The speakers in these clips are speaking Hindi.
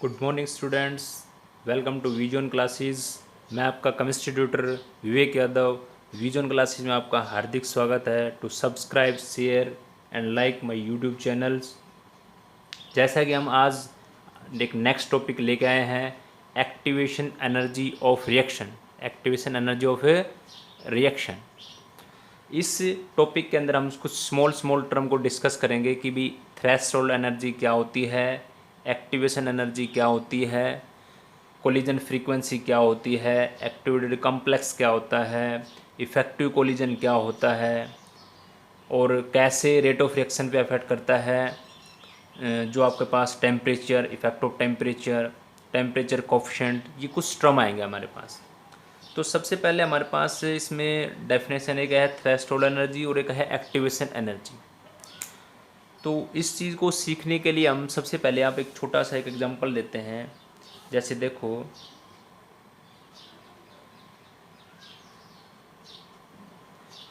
Good morning students, welcome to vision classes. मैं आपका chemistry tutor Vivek Yadav. Vision classes में आपका हार्दिक स्वागत है। To subscribe, share and like my YouTube channels. जैसा कि हम आज एक नेक्स्ट टॉपिक लेके आए हैं, activation energy of reaction. Activation energy of reaction. इस टॉपिक के अंदर हम कुछ स्मॉल टर्म को डिस्कस करेंगे कि भी थ्रेशोल्ड एनर्जी क्या होती है, एक्टिवेशन एनर्जी क्या होती है, कोलिजन फ्रीक्वेंसी क्या होती है, एक्टिवेटेड कॉम्प्लेक्स क्या होता है, इफेक्टिव कोलिजन क्या होता है और कैसे रेट ऑफ रिएक्शन पे अफेक्ट करता है। जो आपके पास temperature, effect of temperature, temperature coefficient, ये कुछ टर्म आएंगे हमारे पास। तो सबसे पहले हमारे पास इसमें डेफिनेशन एक है थ्रेशोल्ड एनर्जी और एक है एक्टिवेशन एनर्जी। तो इस चीज़ को सीखने के लिए हम सबसे पहले आप एक छोटा सा एक एग्जांपल लेते हैं। जैसे देखो,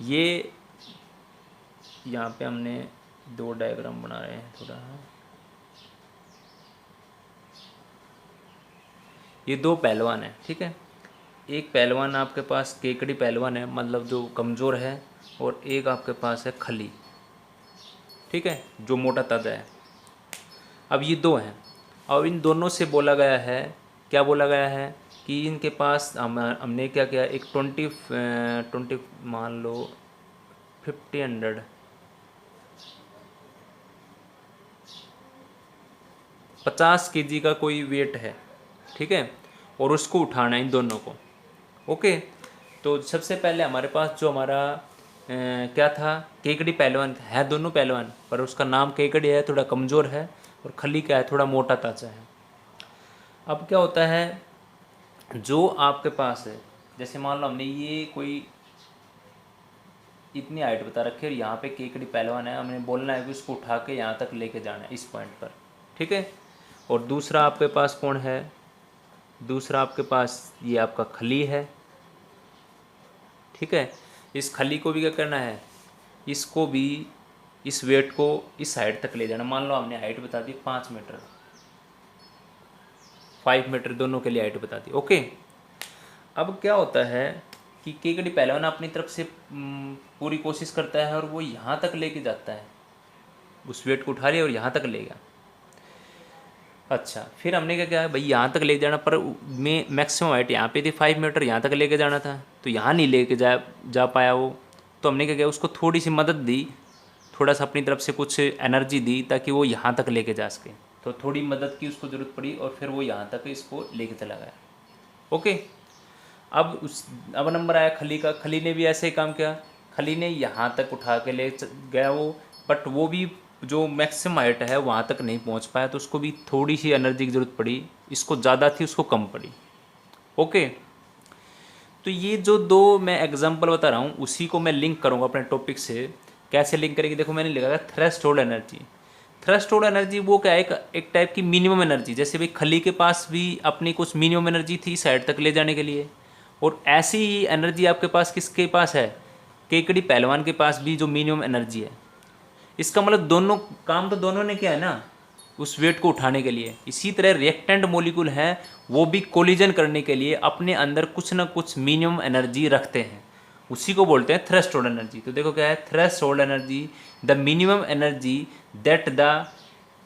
ये यहाँ पे हमने दो डायग्राम बना रहे हैं थोड़ा। ये दो पहलवान हैं, ठीक है। एक पहलवान आपके पास केकड़ी पहलवान है, मतलब जो कमज़ोर है, और एक आपके पास है खली, ठीक है, जो मोटा ताज़ा है। अब ये दो हैं और इन दोनों से बोला गया है, क्या बोला गया है कि इनके पास हमने क्या किया, एक 20 मान लो 50 50 केजी का कोई वेट है, ठीक है, और उसको उठाना है इन दोनों को। ओके, तो सबसे पहले हमारे पास जो हमारा क्या था, केकड़ी पहलवान है, दोनों पहलवान, पर उसका नाम केकड़ी है, थोड़ा कमज़ोर है, और खली क्या है, थोड़ा मोटा ताज़ा है। अब क्या होता है, जो आपके पास है, जैसे मान लो हमने ये कोई इतनी हाइट बता रखी है और यहाँ पे केकड़ी पहलवान है, हमने बोलना है कि उसको उठा के यहाँ तक लेके जाना है, इस पॉइंट पर, ठीक है। और दूसरा आपके पास कौन है, दूसरा आपके पास ये आपका खली है, ठीक है। इस खली को भी क्या करना है, इसको भी इस वेट को इस हाइट तक ले जाना। मान लो हमने हाइट बता दी 5 मीटर, 5 मीटर दोनों के लिए हाइट बता दी। ओके, अब क्या होता है कि केकड़ी पहलवान अपनी तरफ से पूरी कोशिश करता है और वो यहाँ तक लेके जाता है, उस वेट को उठा लिया और यहाँ तक ले गया। अच्छा, फिर हमने क्या किया भाई, यहाँ तक ले जाना, पर में मैक्सिमम हाइट यहाँ पे थी 5 मीटर, यहाँ तक लेके जाना था, तो यहाँ नहीं लेके जा पाया वो। तो हमने क्या किया, उसको थोड़ी सी मदद दी, थोड़ा सा अपनी तरफ से कुछ एनर्जी दी ताकि वो यहाँ तक लेके जा सके। तो थोड़ी मदद की उसको ज़रूरत पड़ी और फिर वो यहाँ तक इसको लेके चला गया। ओके, अब नंबर आया खली का। खली ने भी ऐसे ही काम किया, खली ने यहाँ तक उठा के ले गया वो, बट वो भी जो मैक्सिमम हाइट है वहाँ तक नहीं पहुँच पाया, तो उसको भी थोड़ी सी एनर्जी की ज़रूरत पड़ी। इसको ज़्यादा थी, उसको कम पड़ी। ओके, तो ये जो दो मैं एग्जांपल बता रहा हूँ उसी को मैं लिंक करूँगा अपने टॉपिक से। कैसे लिंक करेंगे, देखो मैंने लिखा है थ्रेशोल्ड एनर्जी। थ्रेशोल्ड एनर्जी वो क्या है, एक टाइप की मिनिमम एनर्जी। जैसे भाई खली के पास भी अपनी कुछ मिनिमम एनर्जी थी साइड तक ले जाने के लिए, और ऐसी ही एनर्जी आपके पास किसके पास है, केकड़ी पहलवान के पास भी जो मिनिमम एनर्जी है। इसका मतलब दोनों काम तो दोनों ने किया है ना, उस वेट को उठाने के लिए। इसी तरह रिएक्टेंट मॉलिक्यूल हैं, वो भी कोलिजन करने के लिए अपने अंदर कुछ ना कुछ मिनिमम एनर्जी रखते हैं, उसी को बोलते हैं थ्रेशोल्ड एनर्जी। तो देखो क्या है, threshold energy, the minimum energy that the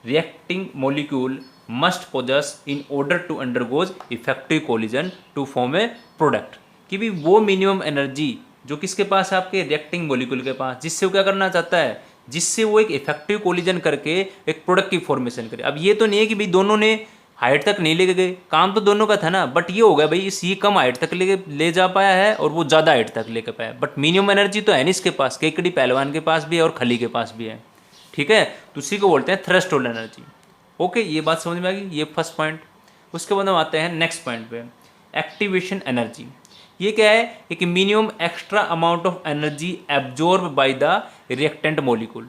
reacting molecule must possess in order to undergoes effective collision to form a product. कि भी वो मिनिमम एनर्जी जो किसके पास है, आपके रिएक्टिंग मॉलिक्यूल के पास, जिससे वो क्या करना चाहता है, जिससे वो एक इफेक्टिव कोलिजन करके एक प्रोडक्ट की फॉर्मेशन करे। अब ये तो नहीं है कि भाई दोनों ने हाइट तक नहीं लेके गए, काम तो दोनों का था ना, बट ये हो गया भाई इस ये कम हाइट तक ले जा पाया है और वो ज़्यादा हाइट तक लेके पाया, बट मिनिमम एनर्जी तो है नहीं इसके पास, केकड़ी पहलवान के पास भी है और खली के पास भी है, ठीक है। तो उसी को बोलते हैं थ्रेशोल्ड एनर्जी। ओके, ये बात समझ में आ गई, ये फर्स्ट पॉइंट। उसके बाद हम आते हैं नेक्स्ट पॉइंट पे, एक्टिवेशन एनर्जी। ये क्या है, एक minimum extra amount of energy absorb by the reactant molecule.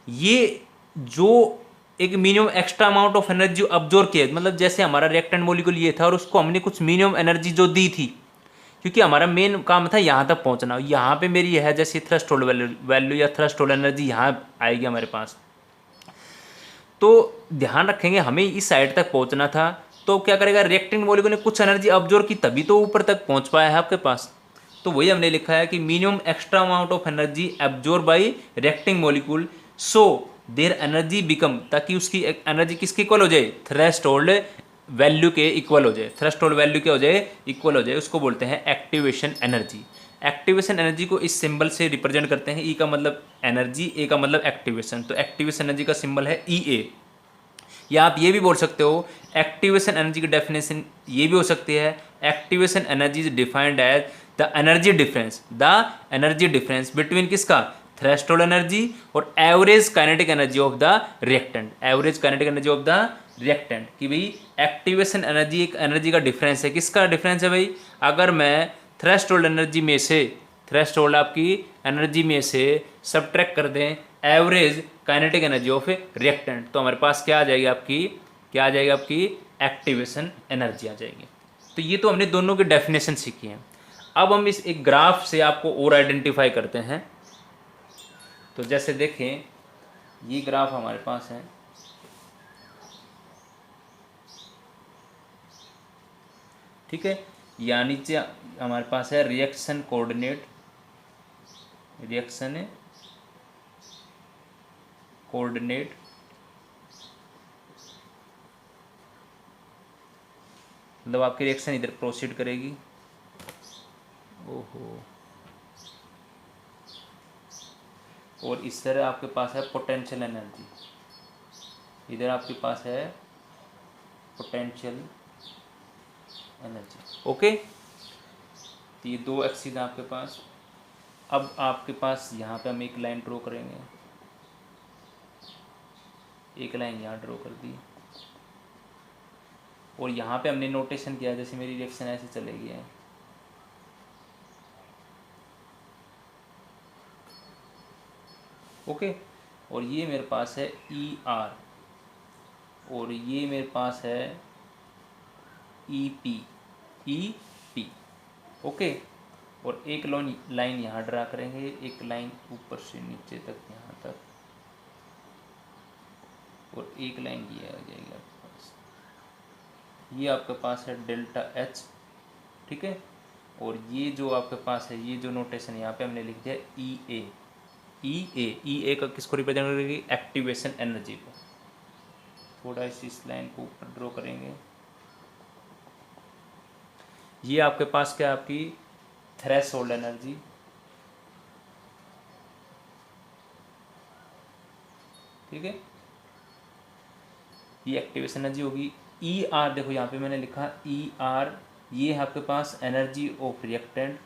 ये जो एक minimum extra amount of energy absorb किया, मतलब जैसे हमारा रिएक्टेंट मॉलिक्यूल ये था और उसको हमने कुछ मिनिमम एनर्जी जो दी थी, क्योंकि हमारा मेन काम था यहाँ तक पहुँचना। यहाँ पे मेरी है जैसे थ्रेशोल्ड वैल्यू या थ्रेशोल्ड एनर्जी यहाँ आएगी हमारे पास। तो ध्यान रखेंगे हमें इस साइड तक पहुँचना था, तो क्या करेगा, रिएक्टिंग मॉलिक्यूल ने कुछ एनर्जी अब्जॉर्ब की तभी तो ऊपर तक पहुंच पाया है आपके पास। तो वही हमने लिखा है कि minimum extra amount of energy absorb by reacting molecule, so their energy become, ताकि उसकी एनर्जी किसके इक्वल हो जाए, थ्रेशोल्ड वैल्यू के इक्वल हो जाए। थ्रेशोल्ड वैल्यू क्या हो जाए, इक्वल हो जाए, उसको बोलते हैं एक्टिवेशन एनर्जी। एक्टिवेशन एनर्जी को इस सिंबल से रिप्रेजेंट करते हैं। ई का मतलब एनर्जी, ए का मतलब एक्टिवेशन, तो एक्टिवेशन एनर्जी का सिंबल है ई ए। या आप ये भी बोल सकते हो, एक्टिवेशन एनर्जी की डेफिनेशन ये भी हो सकती है, activation energy is defined as the energy difference, the energy difference between किसका, थ्रेशोल्ड एनर्जी और average kinetic energy of the reactant, average kinetic energy of the reactant. कि भाई एक्टिवेशन एनर्जी एक एनर्जी का डिफरेंस है। किसका डिफरेंस है भाई, अगर मैं थ्रेशोल्ड एनर्जी में से, थ्रेशोल्ड आपकी एनर्जी में से सब्ट्रैक्ट कर दें average kinetic energy of reactant, तो हमारे पास क्या आ जाएगी आपकी, क्या आ जाएगी आपकी, एक्टिवेशन एनर्जी आ जाएगी। तो ये तो हमने दोनों की डेफिनेशन सीखी है। अब हम इस एक ग्राफ से आपको और आइडेंटिफाई करते हैं। तो जैसे देखें, ये ग्राफ हमारे पास है, ठीक है, या नीचे हमारे पास है रिएक्शन कोऑर्डिनेट, रिएक्शन कोऑर्डिनेट, मतलब आपकी रिएक्शन इधर प्रोसीड करेगी। ओहो, और इस तरह आपके पास है पोटेंशियल एनर्जी, इधर आपके पास है पोटेंशियल एनर्जी। ओके, तो ये दो एक्सिस हैं आपके पास। अब आपके पास यहाँ पे हम एक लाइन ड्रॉ करेंगे, एक लाइन यहाँ ड्रॉ कर दी, और यहाँ पे हमने नोटेशन किया जैसे मेरी रिएक्शन ऐसे चलेगी है, ओके। और ये मेरे पास है ई आर, और ये मेरे पास है E P, E P, okay. और एक लाइन यहाँ ड्रा करेंगे, एक लाइन ऊपर से नीचे तक यहाँ तक, और एक लाइन ये आ जाएगी आपके पास, ये आपके पास है डेल्टा एच, ठीक है। और ये जो आपके पास है, ये जो नोटेशन यहाँ पे हमने लिख दिया ई ए, ई ए का किसको रिप्रेजेंट करेगी, एक्टिवेशन एनर्जी को। थोड़ा इस लाइन को ऊपर ड्रॉ करेंगे, ये आपके पास क्या, आपकी थ्रेशोल्ड एनर्जी, ठीक है, ये एक्टिवेशन एनर्जी होगी। ई आर देखो यहाँ पे मैंने लिखा ई आर, ये है आपके पास energy of reactant,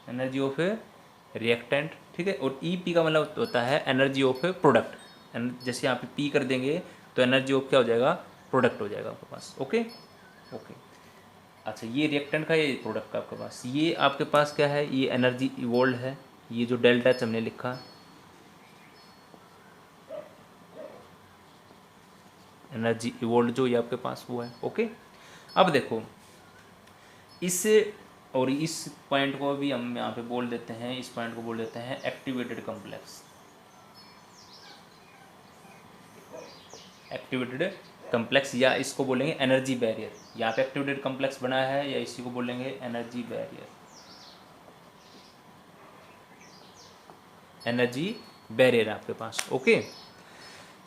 energy of reactant, ठीक है। और ई पी का मतलब होता है एनर्जी ऑफ प्रोडक्ट, जैसे यहाँ पे पी कर देंगे तो एनर्जी ऑफ क्या हो जाएगा, प्रोडक्ट हो जाएगा आपके पास, ओके ओके। अच्छा, ये रिएक्टेंट का, ये प्रोडक्ट का आपके पास, ये आपके पास क्या है, ये एनर्जी इवोल्व है, ये जो डेल्टा एच हमने लिखा, एनर्जी इवोल्व जो ये आपके पास वो है, ओके। अब देखो इस, और इस पॉइंट को भी हम यहाँ पे बोल देते हैं, इस पॉइंट को बोल देते हैं एक्टिवेटेड कॉम्प्लेक्स, एक्टिवेटेड कॉम्प्लेक्स, या इसको बोलेंगे एनर्जी बैरियर। यहाँ पे एक्टिवेटेड कॉम्प्लेक्स बना है, या इसी को बोलेंगे एनर्जी बैरियर, एनर्जी बैरियर आपके पास, ओके।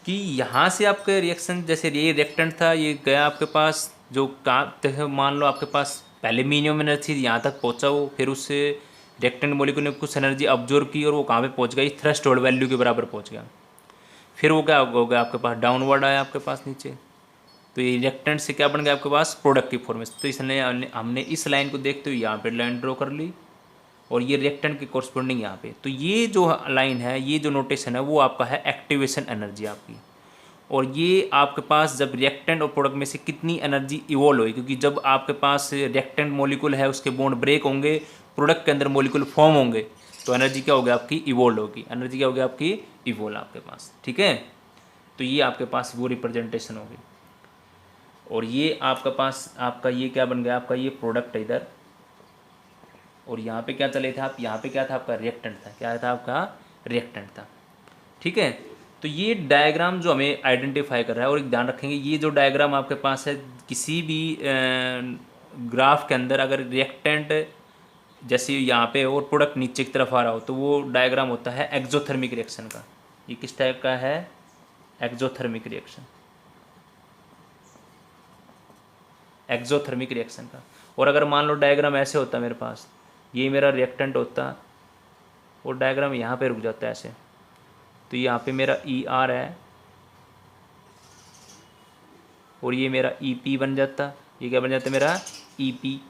कि यहाँ से आपके रिएक्शन, जैसे ये रिएक्टेंट था, ये गया आपके पास, जो मान लो आपके पास पहले मिनिमम एनर्जी यहाँ तक पहुँचा वो, फिर उससे रिएक्टेंट मॉलिक्यूल ने कुछ एनर्जी अब्जॉर्ब की और वो कहाँ पे पहुँच गई, थ्रेशोल्ड वैल्यू के बराबर पहुँच गया। फिर वो क्या हो गया आपके पास, डाउनवर्ड आया आपके पास नीचे, तो ये रिएक्टेंट से क्या बन गया आपके पास, प्रोडक्ट की फॉर्मेशन। तो इसने हमने इस लाइन को देखते हुए यहाँ पे लाइन ड्रॉ कर ली, और ये रिएक्टेंट के कोरस्पोंडिंग यहाँ पे, तो ये जो लाइन है, ये जो नोटेशन है, वो आपका है एक्टिवेशन एनर्जी आपकी। और ये आपके पास जब रिएक्टेंट और प्रोडक्ट में से कितनी एनर्जी इवॉल्व हुई, क्योंकि जब आपके पास रिएक्टेंट मॉलिक्यूल है उसके बॉन्ड ब्रेक होंगे, प्रोडक्ट के अंदर मॉलिक्यूल फॉर्म होंगे, तो एनर्जी क्या होगी आपकी, इवॉल्व होगी, एनर्जी क्या होगी आपकी, इवॉल्व आपके पास, ठीक है। तो ये आपके पास वो रिप्रेजेंटेशन होगी। और ये आपके पास आपका ये क्या बन गया, आपका ये प्रोडक्ट है इधर, और यहाँ पे क्या चले थे आप, यहाँ पे क्या था आपका रिएक्टेंट था, क्या था आपका रिएक्टेंट था, ठीक है। तो ये डायग्राम जो हमें आइडेंटिफाई कर रहा है, और एक ध्यान रखेंगे ये जो डायग्राम आपके पास है किसी भी ग्राफ के अंदर अगर रिएक्टेंट जैसे यहाँ पे और प्रोडक्ट नीचे की तरफ आ रहा हो तो वो डायग्राम होता है एक्जोथर्मिक रिएक्शन का। ये किस टाइप का है? एक्जोथर्मिक रिएक्शन, एक्जोथर्मिक रिएक्शन का। और अगर मान लो डायग्राम ऐसे होता मेरे पास, ये मेरा रिएक्टेंट होता और डायग्राम यहाँ पे रुक जाता है ऐसे, तो यहाँ पे मेरा ई आर है और ये मेरा ई पी बन जाता। ये क्या बन जाता मेरा? ई पी,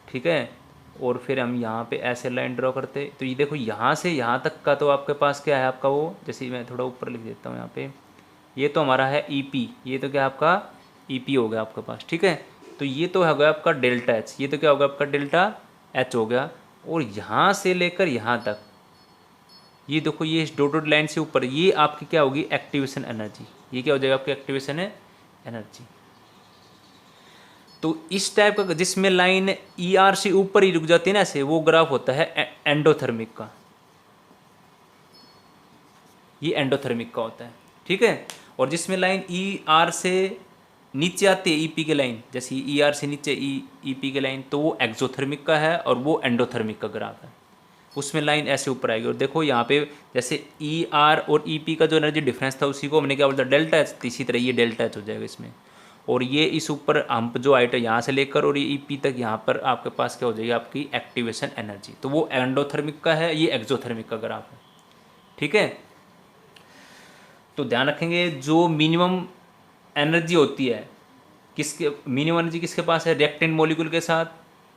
ठीक है। और फिर हम यहाँ पे ऐसे लाइन ड्रॉ करते, तो ये देखो यहाँ से यहाँ तक का तो आपके पास क्या है आपका वो, जैसे मैं थोड़ा ऊपर लिख देता हूँ यहाँ पे, ये तो हमारा है ई पी, ये तो क्या आपका ई पी हो गया आपके पास, ठीक है। तो ये तो हो गया आपका डेल्टा एच, ये तो क्या होगा आपका डेल्टा एच हो गया। और यहाँ से लेकर यहाँ तक ये देखो, ये डॉटेड लाइन से ऊपर ये आपकी क्या होगी? Activation energy. ये क्या हो जाएगा आपकी एक्टिवेशन एनर्जी। तो इस टाइप का जिसमें लाइन ई आर से ऊपर ही रुक जाती है ना ऐसे, वो ग्राफ होता है एंडोथर्मिक का। ये एंडोथर्मिक का होता है, ठीक है। और जिसमें लाइन ई आर से नीचे आती है, ईपी की लाइन, जैसे ई आर से नीचे ईपी की लाइन, तो वो एक्सोथर्मिक का है और वो एंडोथर्मिक का ग्राफ है। उसमें लाइन ऐसे ऊपर आएगी। और देखो यहाँ पे जैसे ई आर और ई पी का जो एनर्जी डिफरेंस था उसी को हमने क्या बोलता डेल्टा एच, इसी तरह ये डेल्टा एच हो जाएगा इसमें। और ये इस ऊपर हम जो आइटम यहाँ से लेकर और ये ई पी तक यहाँ पर आपके पास क्या हो जाएगी? आपकी एक्टिवेशन एनर्जी। तो वो एंडोथर्मिक का है, ये एक्सोथर्मिक का ग्राफ है, ठीक है। तो ध्यान रखेंगे जो मिनिमम एनर्जी होती है किसके, मिनिमम एनर्जी किसके पास है? रिएक्टेंट मॉलिक्यूल के साथ,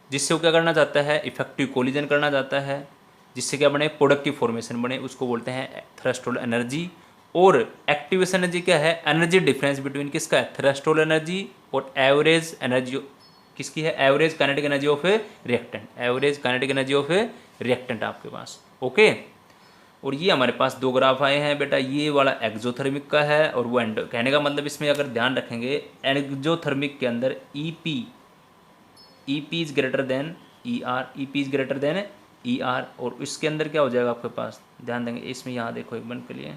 जिससे वो क्या करना चाहता है? इफेक्टिव कोलिजन करना चाहता है, जिससे क्या बने? प्रोडक्ट की फॉर्मेशन बने, उसको बोलते हैं थ्रेशोल्ड एनर्जी। और एक्टिवेशन एनर्जी क्या है? एनर्जी डिफरेंस बिटवीन किसका है? थ्रेशोल्ड एनर्जी और एवरेज एनर्जी किसकी है? Average kinetic energy of A reactant, average kinetic energy of A reactant आपके पास, ओके। और ये हमारे पास दो ग्राफ आए हैं बेटा, ये वाला एक्सोथर्मिक का है और वो एंडो। कहने का मतलब इसमें अगर ध्यान रखेंगे एक्सोथर्मिक के अंदर E P is greater than E R, E P is greater than E R. और इसके अंदर क्या हो जाएगा आपके पास? ध्यान देंगे इसमें, यहाँ देखो एक बन के लिए,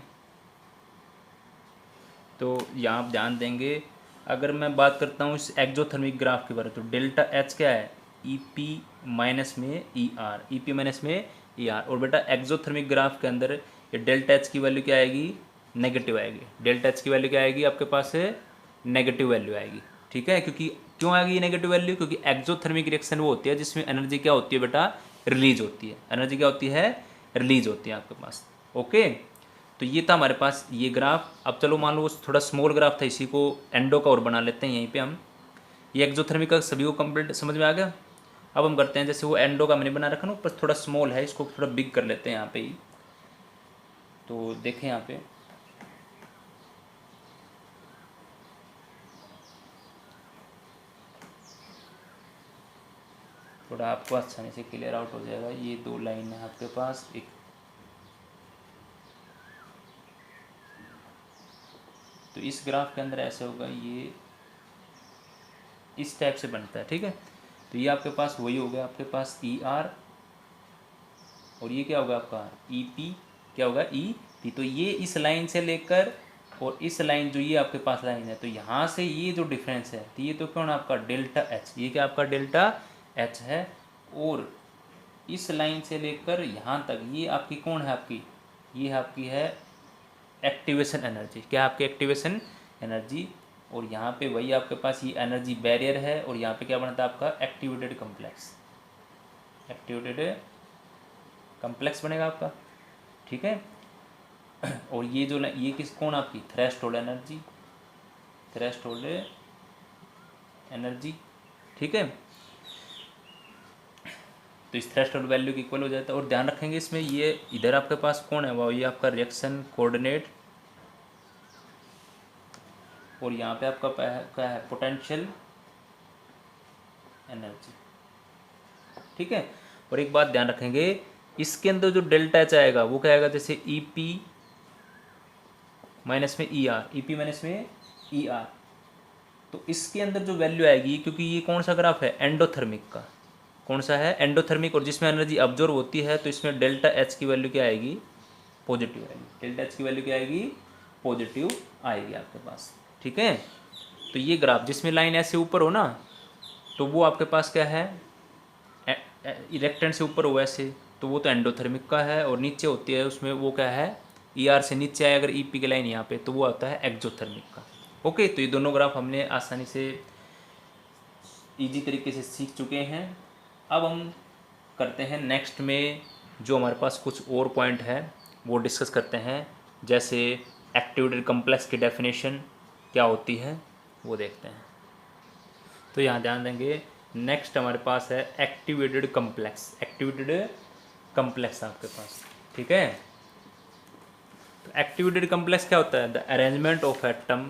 तो यहाँ आप ध्यान देंगे अगर मैं बात करता हूँ इस एक्सोथर्मिक ग्राफ के बारे में, तो डेल्टा एच क्या है? ई पी माइनस में E R, E P minus में ई आर। और बेटा एक्सोथर्मिक ग्राफ के अंदर ये डेल्टा एच की वैल्यू क्या आएगी? नेगेटिव आएगी। डेल्टा एच की वैल्यू क्या आएगी आपके पास? है नेगेटिव वैल्यू आएगी, ठीक है। क्योंकि क्यों आएगी ये नेगेटिव वैल्यू? क्योंकि एक्सोथर्मिक रिएक्शन वो होती है जिसमें एनर्जी क्या होती है बेटा? रिलीज होती है। एनर्जी क्या होती है? रिलीज होती है आपके पास, ओके। तो ये था हमारे पास ये ग्राफ। अब चलो मान लो थोड़ा स्मॉल ग्राफ था, इसी को एंडो का और बना लेते हैं यहीं पे हम। ये एक्सोथर्मिक का सभी को कंप्लीट समझ में आ गया। अब हम करते हैं, जैसे वो एंडो का मैंने बना रखा ना, पर थोड़ा स्मॉल है, इसको थोड़ा बिग कर लेते हैं यहाँ पे ही। तो देखें यहाँ पे, थोड़ा आपको आसानी से क्लियर आउट हो जाएगा। ये दो लाइन है आपके पास, एक तो इस ग्राफ के अंदर ऐसे होगा, ये इस टाइप से बनता है, ठीक है। तो ये आपके पास वही हो गया, आपके पास ई आर और ये क्या होगा आपका ई पी, क्या होगा? E P. तो ये इस लाइन से लेकर और इस लाइन जो ये आपके पास लाइन है, तो यहाँ से ये जो डिफरेंस है, तो ये तो कौन आपका? Delta H. ये क्या आपका? डेल्टा एच है। और इस लाइन से लेकर यहाँ तक ये आपकी कौन है? आपकी ये आपकी है एक्टिवेशन एनर्जी। क्या आपकी एक्टिवेशन एनर्जी। और यहाँ पे वही आपके पास ये एनर्जी बैरियर है, और यहाँ पे क्या बनता है आपका? एक्टिवेटेड कम्प्लेक्स, एक्टिवेटेड कम्प्लेक्स बनेगा आपका, ठीक है। और ये जो ये किस कौन आपकी? थ्रेशोल्ड एनर्जी, थ्रेशोल्ड एनर्जी, ठीक है। तो इस थ्रेशोल्ड वैल्यू की इक्वल हो जाता है। और ध्यान रखेंगे इसमें ये इधर आपके पास कौन है? वो ये आपका रिएक्शन कोऑर्डिनेट, और यहाँ पे आपका क्या है? पोटेंशियल एनर्जी, ठीक है। और एक बात ध्यान रखेंगे, इसके अंदर जो डेल्टा एच आएगा वो क्या आएगा? जैसे ई पी माइनस में E R, E P minus में ई आर। तो इसके अंदर जो वैल्यू आएगी, क्योंकि ये कौन सा ग्राफ है? एंडोथर्मिक का। कौन सा है? एंडोथर्मिक। और जिसमें एनर्जी अब्जॉर्व होती है, तो इसमें डेल्टा एच की वैल्यू क्या आएगी? पॉजिटिव आएगी, डेल्टा एच की वैल्यू क्या आएगी, पॉजिटिव आएगी आपके पास। ठीक है, तो ये ग्राफ जिसमें लाइन ऐसे ऊपर हो ना, तो वो आपके पास क्या है, इरेक्टेंट से ऊपर हो ऐसे, तो वो तो एंडोथर्मिक का है, और नीचे होती है उसमें वो क्या है, ई आर से नीचे आए अगर ई पी की लाइन यहाँ पे, तो वो आता है एक्जोथर्मिक का। ओके, तो ये दोनों ग्राफ हमने आसानी से इजी तरीके से सीख चुके हैं। अब हम करते हैं नेक्स्ट में जो हमारे पास कुछ और पॉइंट है वो डिस्कस करते हैं, जैसे एक्टिवेटेड कम्प्लेक्स की डेफिनेशन क्या होती है वो देखते हैं। तो यहाँ ध्यान देंगे, नेक्स्ट हमारे पास है एक्टिवेटेड कम्प्लेक्स, एक्टिवेटेड कम्प्लेक्स आपके पास। ठीक है, तो एक्टिवेटेड कम्प्लेक्स क्या होता है, the arrangement of atom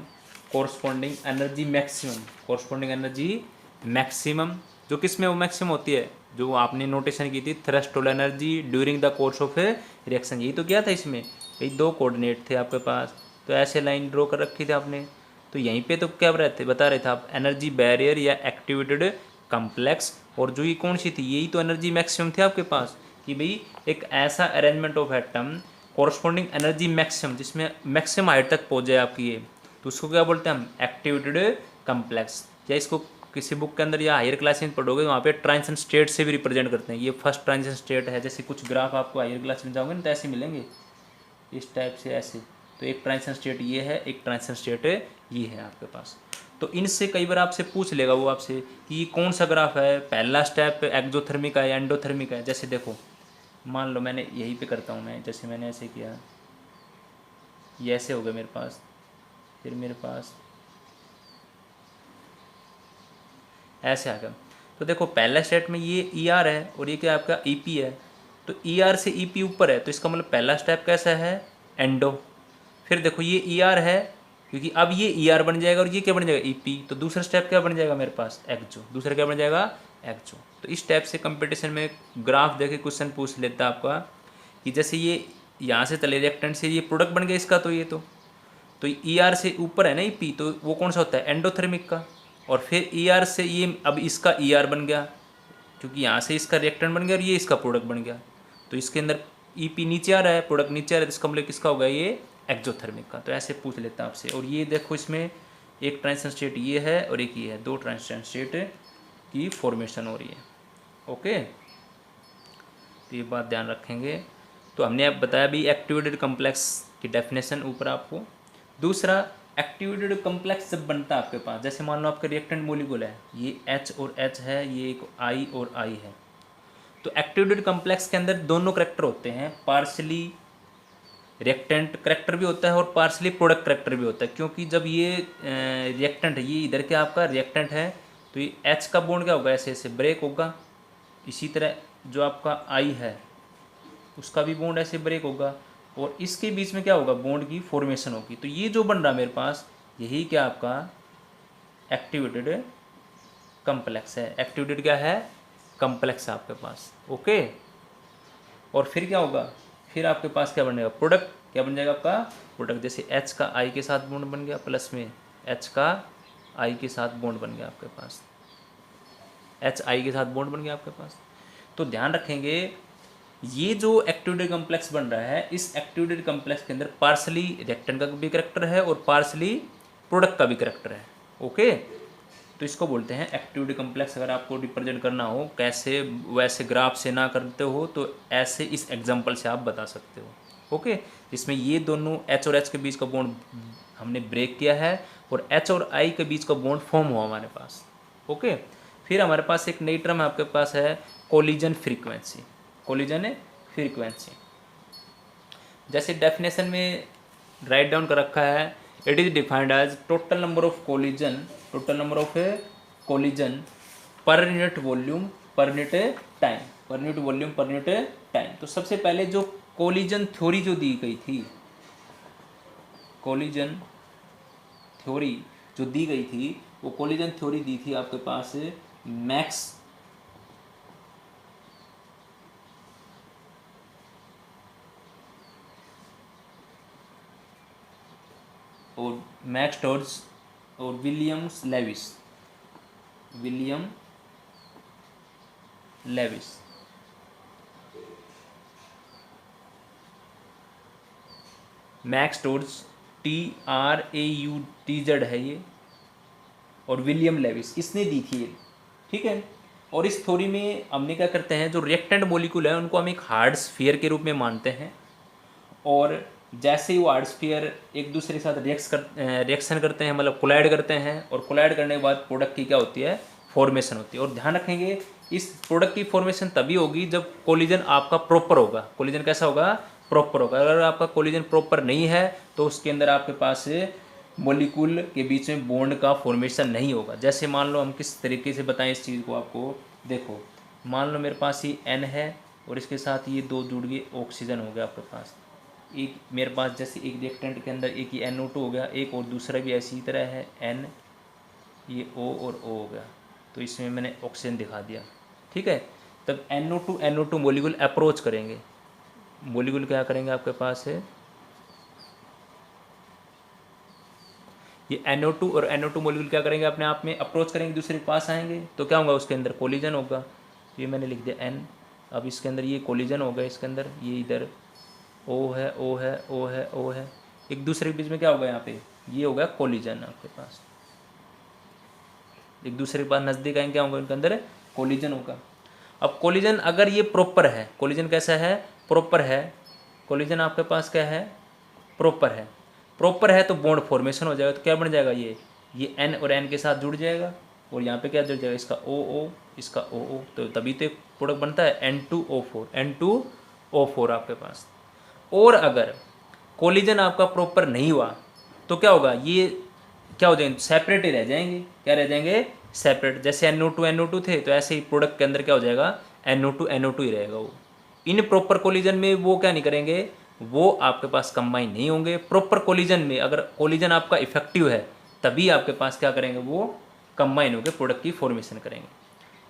corresponding energy maximum, corresponding energy maximum, जो किस में वो मैक्सिमम होती है, जो आपने नोटेशन की थी threshold energy during the course of A reaction. यही तो क्या था इसमें, भाई दो कोऑर्डिनेट थे आपके पास, तो ऐसे लाइन ड्रॉ कर रखी थी आपने, तो यहीं पे तो क्या बता रहे थे आप, एनर्जी बैरियर या एक्टिवेटेड कम्प्लेक्स, और जो ये कौन सी थी, यही तो एनर्जी मैक्सिमम थी आपके पास, कि भाई एक ऐसा arrangement of atom corresponding energy maximum, जिसमें मैक्सिमम हाइट तक पहुंच जाए आपकी ये, तो उसको क्या बोलते हैं हम, एक्टिवेटेड कम्प्लेक्स। या इसको किसी बुक के अंदर या हायर क्लास में पढ़ोगे तो वहाँ पे ट्रांजिशन स्टेट से भी रिप्रेजेंट करते हैं, ये फर्स्ट ट्रांजिशन स्टेट है, जैसे कुछ ग्राफ आपको हायर क्लास में जाओगे ना तो ऐसे मिलेंगे इस टाइप से ऐसे, तो एक ट्रांजिशन स्टेट ये है, एक ट्रांजिशन स्टेट ये है आपके पास। तो इनसे कई बार आपसे पूछ लेगा वो आपसे कि ये कौन सा ग्राफ है, पहला स्टेप एक्सोथर्मिक है या एंडोथर्मिक है। जैसे देखो, मान लो मैंने यहीं पे करता हूँ मैं, जैसे मैंने ऐसे किया, ये ऐसे हो गया मेरे पास, फिर मेरे पास ऐसे आ गया, तो देखो पहला स्टेट में ये ई आर है और ये क्या आपका ई पी है, तो ई आर से ई पी ऊपर है, तो इसका मतलब पहला स्टेप कैसा है, एंडो। फिर देखो ये ई आर है, क्योंकि अब ये ई आर बन जाएगा और ये क्या बन जाएगा, ई पी, तो दूसरा स्टेप क्या बन जाएगा मेरे पास, एक्जो, दूसरा क्या बन जाएगा, एक्जो। तो इस टाइप से कंपटीशन में ग्राफ देखे क्वेश्चन पूछ लेता है आपका कि जैसे ये यहाँ से चले रिएक्टेंट से ये प्रोडक्ट बन गया इसका, तो ये तो ई आर से ऊपर है ना ई पी, तो वो कौन सा होता है, एंडोथर्मिक का। और फिर ई आर से ये अब इसका ई आर बन गया, क्योंकि यहाँ से इसका रिएक्टेंट बन गया और ये इसका प्रोडक्ट बन गया, तो इसके अंदर ई पी नीचे आ रहा है, प्रोडक्ट नीचे आ रहा है, तो इसका मतलब किसका होगा, ये एक्जोथर्मिक का। तो ऐसे पूछ लेता है आपसे। और ये देखो इसमें एक ट्रांजिशन स्टेट ये है और एक ये है, दो ट्रांजिशन स्टेट की फॉर्मेशन हो रही है। ओके, तो ये बात ध्यान रखेंगे। तो हमने अब बताया भी एक्टिवेटेड कम्प्लेक्स की डेफिनेशन ऊपर आपको। दूसरा, एक्टिवेटेड कम्प्लेक्स जब बनता है आपके पास, जैसे मान लो आपका रिएक्टेंट मोलिक्यूल है, ये H और H है, ये एक I और I है, तो एक्टिवेटेड कम्प्लेक्स के अंदर दोनों करेक्टर होते हैं, पार्शली रिएक्टेंट करेक्टर भी होता है और पार्शली प्रोडक्ट करेक्टर भी होता है। क्योंकि जब ये रिएक्टेंट है, ये इधर क्या आपका रिएक्टेंट है, तो ये H का बॉन्ड क्या होगा, ऐसे ऐसे ब्रेक होगा। इसी तरह जो आपका I है उसका भी बॉन्ड ऐसे ब्रेक होगा, और इसके बीच में क्या होगा, बॉन्ड की फॉर्मेशन होगी। तो ये जो बन रहा है मेरे पास, यही क्या आपका एक्टिवेटेड कम्प्लेक्स है। एक्टिवेटेड क्या है, कम्प्लेक्स है आपके पास। ओके, और फिर क्या होगा, फिर आपके पास क्या बनेगा, प्रोडक्ट क्या बन जाएगा आपका, प्रोडक्ट। जैसे H का I के साथ बॉन्ड बन गया, प्लस में H का I के साथ बॉन्ड बन गया आपके पास, H I के साथ बॉन्ड बन गया आपके पास। तो ध्यान रखेंगे, ये जो एक्टिवेटेड कम्प्लेक्स बन रहा है, इस एक्टिवेटेड कम्प्लेक्स के अंदर पार्शली रिएक्टेंट का भी करेक्टर है और पार्शली प्रोडक्ट का भी करेक्टर है। ओके, तो इसको बोलते हैं एक्टिवेटेड कम्प्लेक्स। अगर आपको रिप्रेजेंट करना हो कैसे, वैसे ग्राफ से ना करते हो तो ऐसे इस एग्जांपल से आप बता सकते हो। ओके, इसमें ये दोनों H और H के बीच का बॉन्ड हमने ब्रेक किया है और H और I के बीच का बॉन्ड फॉर्म हुआ हमारे पास। ओके, फिर हमारे पास एक नई टर्म आपके पास है कोलिजन फ्रीक्वेंसी। कोलिजन फ्रीक्वेंसी जैसे डेफिनेशन में राइट डाउन कर रखा है, it is defined as total number of collision, total number of collision per unit volume per unit time, per unit volume per unit time. तो सबसे पहले जो कोलिजन थ्योरी जो दी गई थी, कोलिजन थ्योरी जो दी गई थी, वो कोलिजन थ्योरी दी थी आपके पास मैक्स और मैक्स टॉर्च और Williams Lewis, William Lewis. Max Trautz TRAUTZ है ये, और विलियम लेविस इसने दी थी ये, ठीक है। और इस थ्योरी में हमने क्या करते हैं, जो रिएक्टेंट मॉलिक्यूल है उनको हम एक हार्ड स्फीयर के रूप में मानते हैं, और जैसे ही वो हार्ड स्फीयर एक दूसरे के साथ रिएक्शन करते हैं, मतलब कोलाइड करते हैं, और कोलाइड करने के बाद प्रोडक्ट की क्या होती है, फॉर्मेशन होती है। और ध्यान रखेंगे इस प्रोडक्ट की फॉर्मेशन तभी होगी जब कोलिजन आपका प्रॉपर होगा। कोलिजन कैसा होगा, प्रॉपर होगा। अगर आपका कोलिजन प्रॉपर नहीं है तो उसके अंदर आपके पास मॉलिक्यूल के बीच में बॉन्ड का फॉर्मेशन नहीं होगा। जैसे मान लो हम किस तरीके से बताएं इस चीज़ को आपको, देखो मान लो मेरे पास ये N है और इसके साथ ये दो जुड़ गए, ऑक्सीजन हो गया आपके पास। एक मेरे पास जैसे एक रिएक्टेंट के अंदर एक ये NO2 हो गया, एक और दूसरा भी ऐसी तरह है N, ये O और O हो गया, तो इसमें मैंने ऑक्सीजन दिखा दिया, ठीक है। तब NO2 मॉलिक्यूल अप्रोच करेंगे, मॉलिक्यूल क्या करेंगे आपके पास है, ये NO2 और NO2 मॉलिक्यूल क्या करेंगे, अपने आप में अप्रोच करेंगे, दूसरे के पास आएंगे, तो क्या होगा, उसके अंदर कोलिजन होगा। ये मैंने लिख दिया N, अब इसके अंदर ये कोलिजन होगा, इसके अंदर ये इधर O है, O है, O है, O है, एक दूसरे के बीच में क्या होगा, यहाँ पे ये होगा कोलिजन आपके पास, एक दूसरे के पास नज़दीक आएंगे, क्या होगा, इनके अंदर कोलिजन होगा। अब कोलिजन अगर ये प्रॉपर है, कोलिजन कैसा है, प्रॉपर है, कोलिजन आपके पास क्या है, प्रॉपर है, प्रॉपर है तो बॉन्ड फॉर्मेशन हो जाएगा। तो क्या बन जाएगा, ये N और N के साथ जुड़ जाएगा, और यहाँ पे क्या जुड़ जाएगा, इसका OO, इसका OO, तो तभी तो एक प्रोडक्ट बनता है N2O4 आपके पास। और अगर कोलिजन आपका प्रॉपर नहीं हुआ तो क्या होगा, ये क्या हो जाएंगे, सेपरेट ही रह जाएंगे। क्या रह जाएंगे, सेपरेट। जैसे NO2 थे, तो ऐसे ही प्रोडक्ट के अंदर क्या हो जाएगा, NO2 ही रहेगा वो। इन प्रॉपर कोलिजन में वो क्या नहीं करेंगे, वो आपके पास कंबाइन नहीं होंगे। प्रॉपर कोलिजन में अगर कोलिजन आपका इफेक्टिव है तभी आपके पास क्या करेंगे, वो कंबाइन होकर प्रोडक्ट की फॉर्मेशन करेंगे।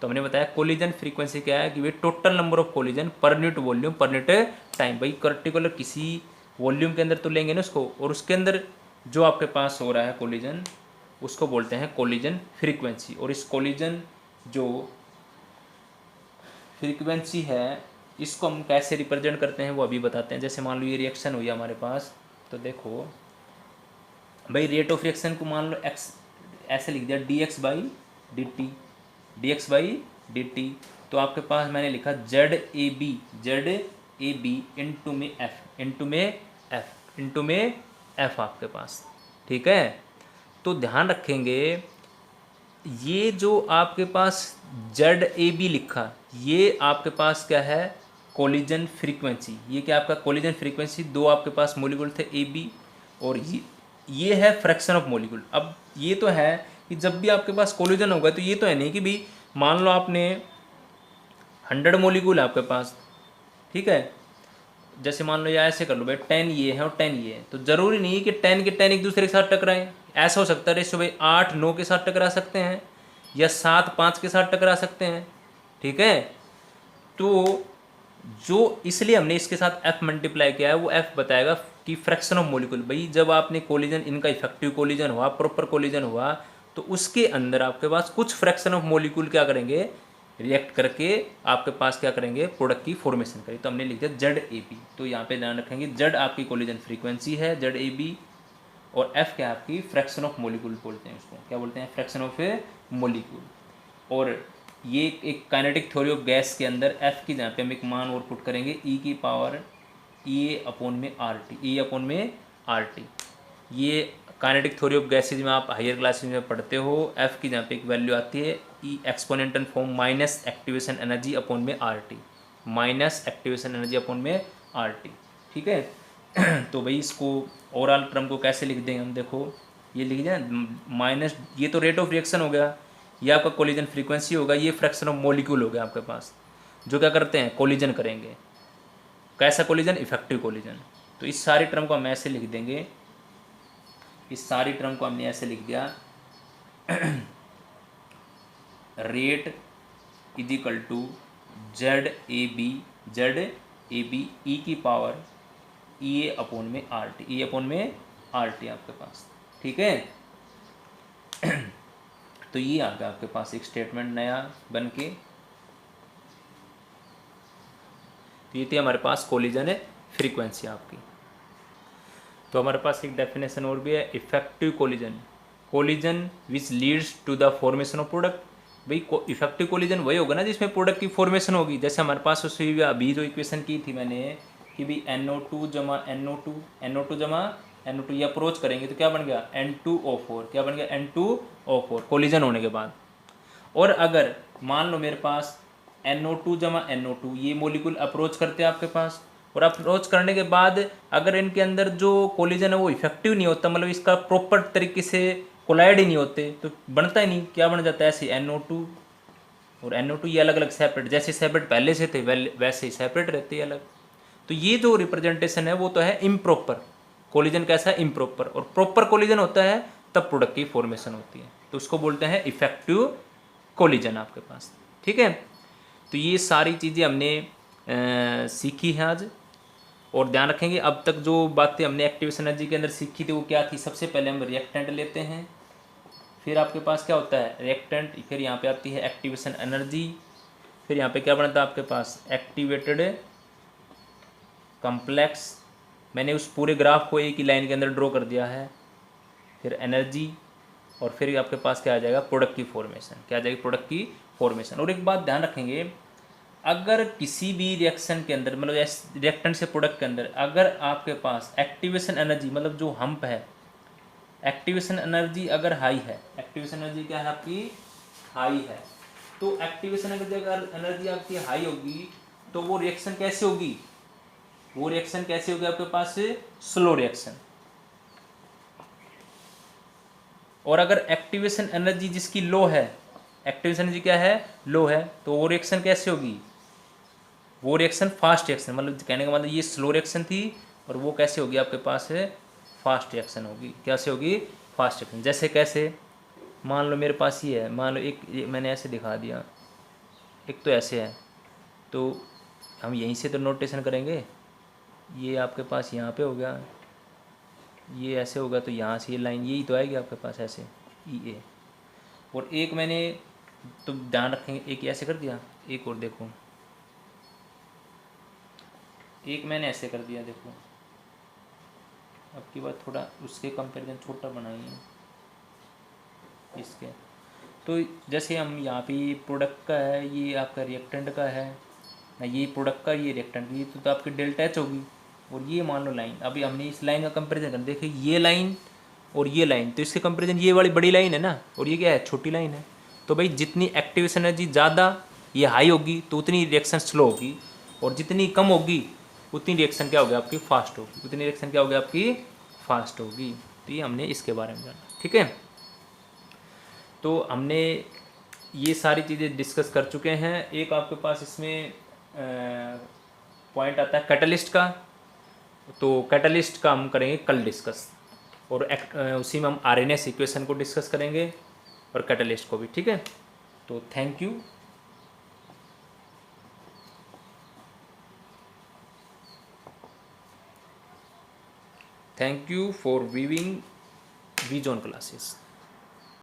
तो हमने बताया कोलिजन फ्रीक्वेंसी क्या है, कि वे total number of collision per unit volume per unit time. भाई पर्टिकुलर किसी वॉल्यूम के अंदर तो लेंगे ना उसको, और उसके अंदर जो आपके पास हो रहा है कोलिजन, उसको बोलते हैं कोलिजन फ्रीक्वेंसी। और इस कोलिजन जो फ्रीक्वेंसी है इसको हम कैसे रिप्रेजेंट करते हैं वो अभी बताते हैं। जैसे मान लो ये रिएक्शन हुई हमारे पास, तो देखो भाई रेट ऑफ रिएक्शन को मान लो एक्स ऐसे लिख दिया, dx/dt, तो आपके पास मैंने लिखा ZAB इंटू में F आपके पास, ठीक है। तो ध्यान रखेंगे ये जो आपके पास ZAB लिखा, ये आपके पास क्या है, कोलिजन फ्रीक्वेंसी। ये क्या आपका कोलिजन फ्रीक्वेंसी, दो आपके पास मॉलिक्यूल थे AB, और ये है फ्रैक्शन ऑफ मॉलिक्यूल। अब ये तो है कि जब भी आपके पास कोलिजन होगा तो ये तो है नहीं कि भी मान लो आपने 100 मॉलिक्यूल है आपके पास, ठीक है। जैसे मान लो या ऐसे कर लो भाई 10 ये है और 10 ये है, तो ज़रूरी नहीं है कि 10 के 10 एक दूसरे के साथ टकराएं। ऐसा हो सकता है रेशो भाई 8 9 के साथ टकरा सकते हैं, या 7 5 के साथ टकरा सकते हैं, ठीक है। तो जो इसलिए हमने इसके साथ F मल्टीप्लाई किया है, वो F बताएगा कि फ्रैक्शन ऑफ मॉलिक्यूल। भाई जब आपने कोलिजन, इनका इफेक्टिव कोलिजन हुआ, प्रॉपर कोलिजन हुआ, तो उसके अंदर आपके पास कुछ फ्रैक्शन ऑफ मॉलिक्यूल क्या करेंगे, रिएक्ट करके आपके पास क्या करेंगे, प्रोडक्ट की फॉर्मेशन करेंगे। तो हमने लिख दिया ZAB। तो यहाँ पे ध्यान रखेंगे Z आपकी कोलिजन फ्रीक्वेंसी है ZAB, और F क्या आपकी फ्रैक्शन ऑफ मॉलिक्यूल बोलते हैं, उसको क्या बोलते हैं, फ्रैक्शन ऑफ ए मॉलिक्यूल। और ये एक काइनेटिक थ्योरी ऑफ गैस के अंदर F की जहाँ पे हम एक मान और पुट करेंगे E/RT। ये काइनेटिक थ्योरी ऑफ गैसेज में आप हायर क्लासेज में पढ़ते हो। F की जहाँ पे एक वैल्यू आती है E exponential form minus activation energy upon में RT, minus activation energy upon में RT, ठीक है। तो भाई इसको ओवरऑल टर्म को कैसे लिख देंगे हम, देखो ये लिख दें माइनस, ये तो रेट ऑफ रिएक्शन हो गया, ये आपका कोलिजन फ्रीक्वेंसी होगा, ये फ्रैक्शन ऑफ मॉलिक्यूल हो गया आपके पास, जो क्या करते हैं, कोलिजन करेंगे। कैसा कोलिजन, इफेक्टिव कोलिजन। तो इस सारी टर्म को हम ऐसे लिख देंगे, इस सारी टर्म को हमने ऐसे लिख दिया, rate is equal to ZAB E upon में RT आपके पास, ठीक है। तो ये आ गया आपके पास एक स्टेटमेंट नया बन के। तो ये थी हमारे पास कोलिजन है फ्रीक्वेंसी आपकी। तो हमारे पास एक डेफिनेशन और भी है, effective collision, collision which leads to the formation of product. भाई इफेक्टिव कोलिजन वही होगा ना जिसमें प्रोडक्ट की फॉर्मेशन होगी। जैसे हमारे पास उससे अभी जो इक्वेशन की थी मैंने कि भाई NO2 जमा NO2, NO2 जमा NO2, ये अप्रोच करेंगे तो क्या बन गया N2O4, क्या बन गया N2O4 कोलिजन होने के बाद। और अगर मान लो मेरे पास NO2 जमा NO2 ये मोलिक्यूल अप्रोच करते हैं आपके पास, और अप्रोच करने के बाद अगर इनके अंदर जो कोलिजन है वो इफेक्टिव नहीं होता, मतलब इसका प्रॉपर तरीके से कोलाइड ही नहीं होते, तो बनता ही नहीं, क्या बन जाता है ऐसे NO2 और NO2 ये अलग अलग सेपरेट, जैसे सेपरेट पहले से थे वैसे ही सेपरेट रहते हैं अलग। तो ये जो रिप्रेजेंटेशन है वो तो है इम्प्रॉपर कोलिजन। कैसा है इम्प्रॉपर, और प्रॉपर कोलिजन होता है तब प्रोडक्ट की फॉर्मेशन होती है, तो उसको बोलते हैं इफेक्टिव कोलिजन आपके पास। ठीक है, तो ये सारी चीज़ें हमने सीखी हैं आज, और ध्यान रखेंगे अब तक जो बातें हमने एक्टिवेशन एनर्जी के अंदर सीखी थी वो क्या थी। सबसे पहले हम रिएक्टेंट लेते हैं, फिर आपके पास क्या होता है रिएक्टेंट, फिर यहाँ पे आती है एक्टिवेशन एनर्जी, फिर यहाँ पे क्या बनता है आपके पास एक्टिवेटेड कॉम्प्लेक्स। मैंने उस पूरे ग्राफ को एक ही लाइन के अंदर ड्रॉ कर दिया है। फिर एनर्जी, और फिर आपके पास क्या आ जाएगा प्रोडक्ट की फॉर्मेशन, क्या आ जाएगी प्रोडक्ट की फॉर्मेशन। और एक बात ध्यान रखेंगे, अगर किसी भी रिएक्शन के अंदर मतलब रिएक्टेंट से प्रोडक्ट के अंदर अगर आपके पास एक्टिवेशन एनर्जी मतलब जो हम्प है, एक्टिवेशन एनर्जी अगर हाई है, एक्टिवेशन एनर्जी क्या है आपकी हाई है, तो एक्टिवेशन अगर एनर्जी आपकी हाई होगी तो वो रिएक्शन कैसे होगी, वो रिएक्शन कैसे होगी आपके पास स्लो रिएक्शन। और अगर एक्टिवेशन एनर्जी जिसकी लो है, एक्टिवेशन एनर्जी क्या है लो है, तो वो रिएक्शन कैसे होगी, वो रिएक्शन फास्ट रिएक्शन, मतलब कहने का मतलब ये स्लो रिएक्शन थी और वो कैसे होगी आपके पास है फास्ट रिएक्शन होगी। कैसे होगी फास्ट रिएक्शन, जैसे कैसे मान लो मेरे पास ये है, मान लो एक मैंने ऐसे दिखा दिया, एक तो ऐसे है, तो हम यहीं से तो नोटेशन करेंगे, ये आपके पास यहाँ पे हो गया, ये ऐसे होगा तो यहाँ से ये लाइन यही तो आएगी आपके पास ऐसे EA। और एक मैंने तो ध्यान रखेंगे एक ऐसे कर दिया, एक और देखो, एक मैंने ऐसे कर दिया, देखो अब की बात थोड़ा उसके कंपैरिजन छोटा बनाइए इसके। तो जैसे हम यहाँ पे ये प्रोडक्ट का है, ये आपका रिएक्टेंट का है ना, ये प्रोडक्ट का ये रिएक्टेंट, ये तो आपकी डेल्टा H होगी, और ये मान लो लाइन, अभी हमने इस लाइन का कंपैरिजन कर, देखिए ये लाइन और ये लाइन, तो इसके कंपैरिजन ये वाली बड़ी लाइन है ना, और ये क्या है छोटी लाइन है। तो भाई जितनी एक्टिवेशन एनर्जी ज़्यादा ये हाई होगी तो उतनी रिएक्शन स्लो होगी, और जितनी कम होगी उतनी रिएक्शन क्या होगी आपकी फास्ट होगी, उतनी रिएक्शन क्या होगी आपकी फास्ट होगी। तो ये हमने इसके बारे में जाना। ठीक है, तो हमने ये सारी चीज़ें डिस्कस कर चुके हैं। एक आपके पास इसमें पॉइंट आता है कैटलिस्ट का, तो कैटलिस्ट का हम करेंगे कल डिस्कस, और उसी में हम आरएनएस इक्वेशन को डिस्कस करेंगे और कैटलिस्ट को भी। ठीक है, तो thank you. Thank you for viewing vision classes.